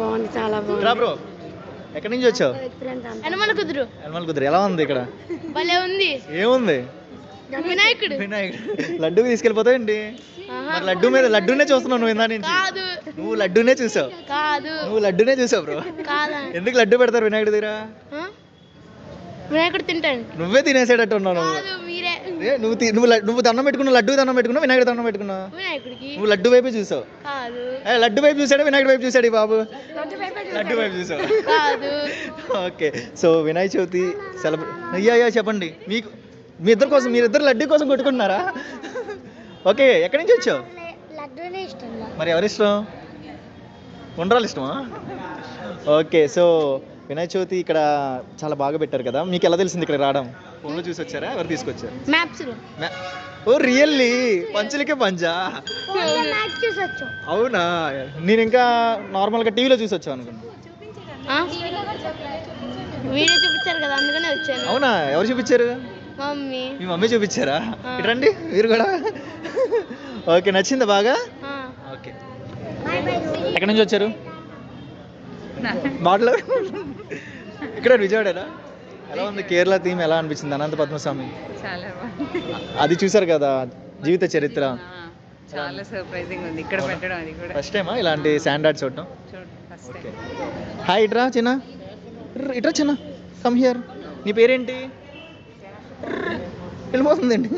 బాగుంది, చాలా రా బాగుంది. బ్రో, ఎక్కడి నుంచి వచ్చావు? హనుమాన్ కుదురు హనుమాన్ కుదిరి ఎలా ఉంది ఇక్కడ? భలే ఉంది. ఏముంది? వినాయకుడు. వినాయకుడు. లడ్డూకి తీసుకెళ్ళిపోతావేంటి? మరి లడ్డూనే చూస్తున్నావు నువ్వు ఇందా నుంచి. కాదు నువ్వు లడ్డూనే చూసావు. కాదు నువ్వు లడ్డూనే చూసావు బ్రో. కాదా? ఎందుకు లడ్డు పెడతారు వినాయకుడి దగ్గర? వినాయకుడు తింటాడు. నువ్వే తినేసేటట్టు ఉన్నావు నువ్వు. కాదు మీరే. నువ్వు దండం పెట్టుకున్నావు, లడ్డు దండం పెట్టుకున్నావు, వినాయకుడు దండం పెట్టుకున్నావు. వినాయకుడికి. నువ్వు లడ్డు వైపే చూసావు. కాదు. లడ్డు వైపు చూసాడు, వినాయకుడు వైపు చూసాడు ఈ బాబు. లడ్డు వైపు చూసావు. కాదు. ఓకే, సో వినాయక చవితి అయ్యా చెప్పండి. మీరిద్దరు లడ్డు కోసం కొట్టుకుంటున్నారా? ఓకే, ఎక్కడి నుంచి వచ్చావు? మరి ఎవరిష్టం? ఉండ్రాలు ఇష్టమా? ఓకే, సో వినాయక చవితి ఇక్కడ చాలా బాగా పెట్టారు కదా, మీకు ఎలా తెలిసింది ఇక్కడ రావడం? ఫోన్లో చూసి వచ్చారా, ఎవరు తీసుకొచ్చారు? మ్యాప్స్. ఓ రియల్లీ, పంచులకే పంచా? అవునా, నేను ఇంకా నార్మల్గా టీవీలో చూసి వచ్చాను అనుకున్నా. వీడియో చూపించారు కదా, అందుకనే వచ్చాను. అవునా, ఎవరు చూపించారు? మమ్మీ. మీ మమ్మీ చూపించారా? ఇటండి మీరు కూడా. ఓకే, నచ్చిందా బాగా? ఓకే, ఎక్కడి నుంచి వచ్చారు? మాటలు ఇక్కడ విజయవాడేనా? ఎలా ఉంది కేరళ థీమ్, ఎలా అనిపించింది? అనంత పద్మస్వామి చాలా అది చూసారు కదా, జీవిత చరిత్ర. చాలా సర్ప్రైజింగ్ ఉంది ఇక్కడ పెట్టడం. అది కూడా ఫస్ట్ టైమా ఇలాంటి శాండ్ ఆర్ట్ చూడటం? ఫస్ట్ ఓకే, హాయ్ ఇట్రా చిన్న, ఇట్రా చిన్న, కమ్ హియర్. నీ పేరేంటి? వెళ్ళిపోతుందండి.